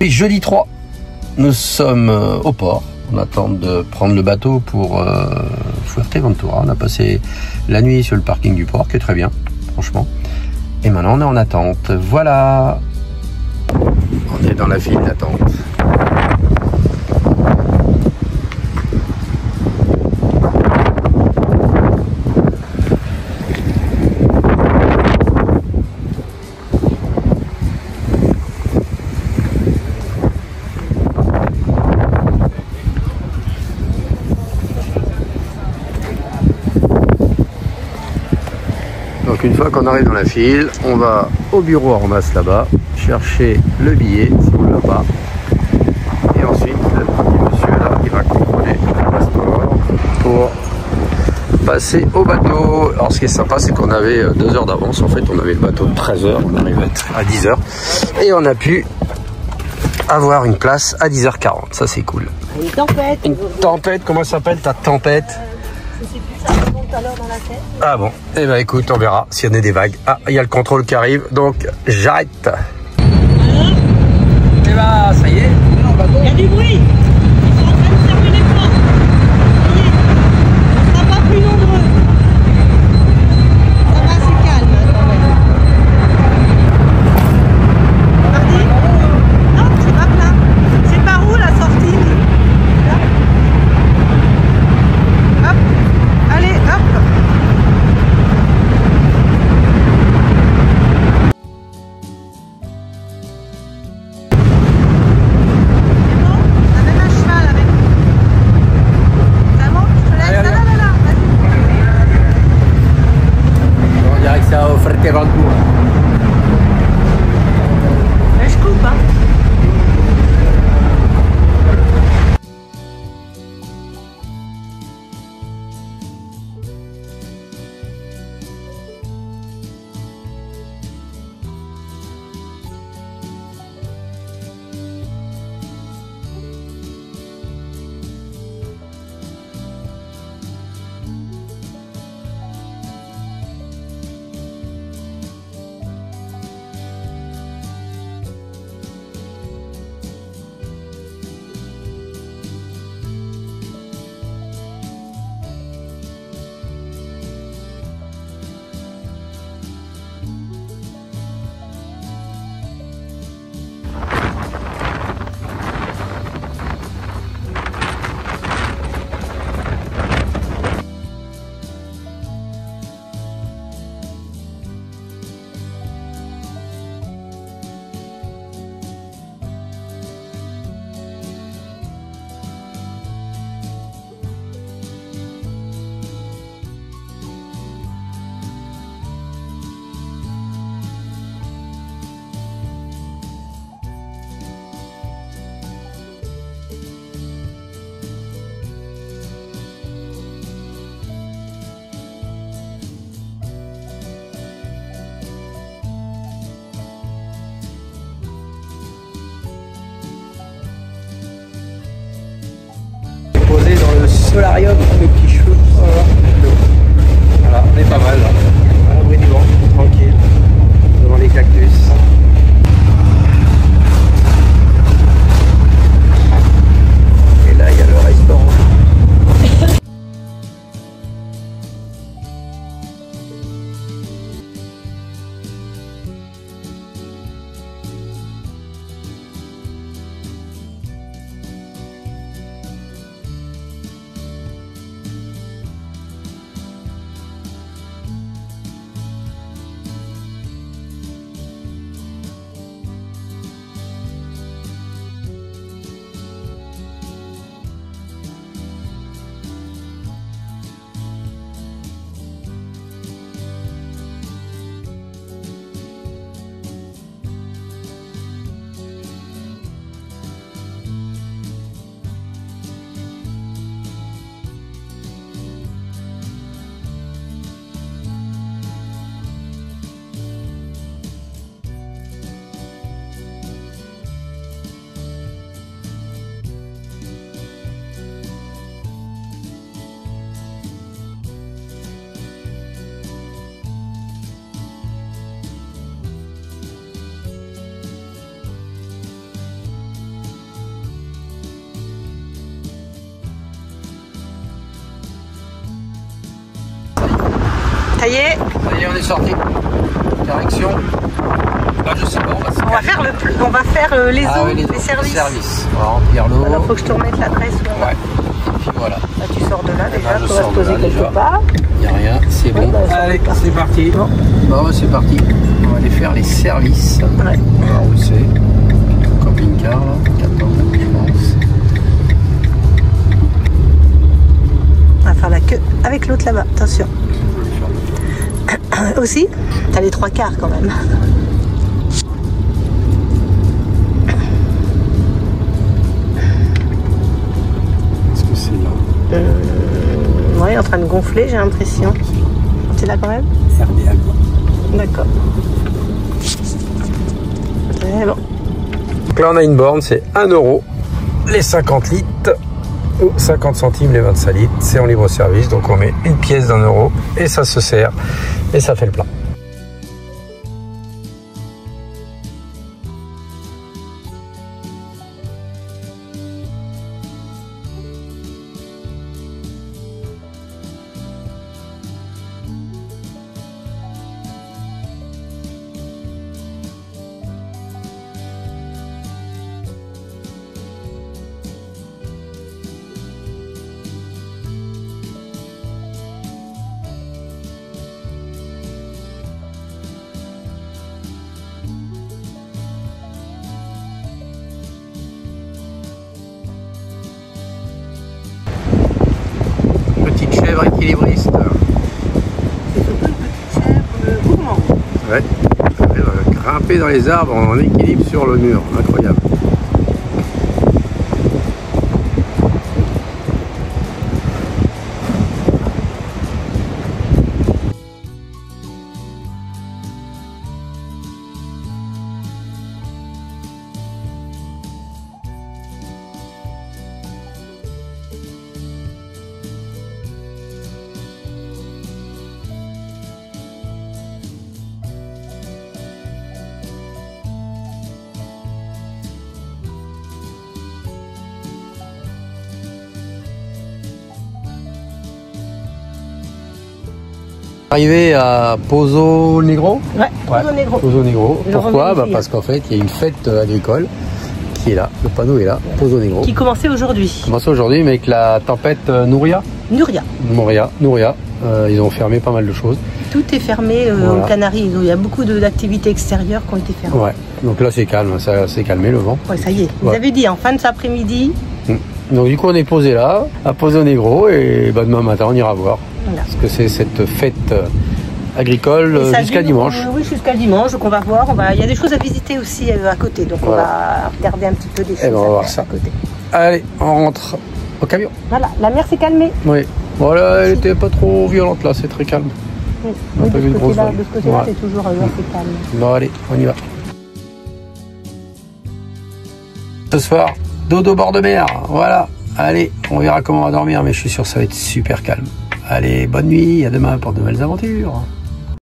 Et jeudi 3, nous sommes au port. On attend de prendre le bateau pour Fuerteventura. On a passé la nuit sur le parking du port, qui est très bien, franchement. Et maintenant, on est en attente. Voilà. On est dans la file d'attente. Donc une fois qu'on arrive dans la file, on va au bureau en ramasse là-bas, chercher le billet si on ne l'a pas. Et ensuite, le petit monsieur là, il va contrôler le passeport pour passer au bateau. Alors ce qui est sympa, c'est qu'on avait 2 heures d'avance. En fait, on avait le bateau de 13 h, on arrivait à 10 h. Et on a pu avoir une place à 10h40. Ça, c'est cool. Une tempête. Une tempête, comment ça s'appelle ta tempête? Je sais plus, ça remonte alors dans la tête. Ah bon, eh ben écoute, on verra s'il y en a des vagues. Ah, il y a le contrôle qui arrive, donc j'arrête. Et bah, ça y est, on est dans le bateau. Il y a du bruit. Ils sont en train de fermer les portes. Ça y est, on ne sera pas plus nombreux. Ça va, c'est calme quand même. Parti? Non, c'est pas plein. C'est par où la sortie? Là. Hop. Allez, hop. Je coupe, hein. Posé dans le solarium, le petit cheveu. Voilà, on est pas mal là. À l'abri du vent, tranquille, devant les cactus. Et là, il y a le restaurant. Ça y est. Ça y est, on est sorti. Direction. Là, je sais pas, On va faire les eaux, les services. On va remplir l'eau. Alors, faut que je te remette l'adresse. Ouais. Et puis voilà. Là, tu sors de là déjà, Là, on va se poser quelque part. Il n'y a rien, c'est bon. bah, allez, c'est parti. Bon, c'est parti. On va aller faire les services. Ouais. On va voir où c'est. Camping-car, là. 14, je pense. On va faire la queue avec l'autre là-bas, attention. Aussi, t'as les 3 quarts quand même. Est-ce que c'est là? Ouais, en train de gonfler, j'ai l'impression. C'est là quand même? RDA, quoi. D'accord. C'est bon. Donc là, on a une borne, c'est 1 € les 50 litres ou 50 centimes les 25 litres. C'est en libre service, donc on met une pièce d'1 € et ça se sert et ça fait le plein. Petite chèvre équilibriste. C'est surtout une petite chèvre gourmande. Ouais, elle va grimper dans les arbres en équilibre sur le mur, incroyable. Arrivé à Pozo Negro. Ouais, Pozo Negro. Pozo Negro. Je Pourquoi? reviens ici. Parce qu'en fait, il y a une fête agricole qui est là. Le panneau est là, Pozo Negro. Qui commençait aujourd'hui. Commence aujourd'hui, mais avec la tempête Nouria. Nouria. Ils ont fermé pas mal de choses. Tout est fermé Voilà. aux Canaries. Il y a beaucoup d'activités extérieures qui ont été fermées. Ouais. Donc là, c'est calme, ça s'est calmé le vent. Ouais, ça y est. Vous Ouais. avez dit en fin de cet après-midi. Donc du coup, on est posé là, à Pozo Negro, et demain matin, on ira voir. Voilà. Parce que c'est cette fête agricole Et ça jusqu'à dure, dimanche. oui, jusqu'à dimanche. Donc on va voir. Il y a des choses à visiter aussi à côté. Donc Voilà. on va regarder un petit peu des choses ben, on va voir à ça. côté. Allez, on rentre au camion. Voilà, la mer s'est calmée. Oui. Voilà, elle était pas trop violente là, c'est très calme. Oui, On a pas vu de de grosses vagues. ce côté-là, Ouais. c'est toujours assez calme. Bon allez, on y va. Ce soir, dodo bord de mer, voilà. Allez, on verra comment on va dormir, mais je suis sûr que ça va être super calme. Allez, bonne nuit, à demain pour de nouvelles aventures.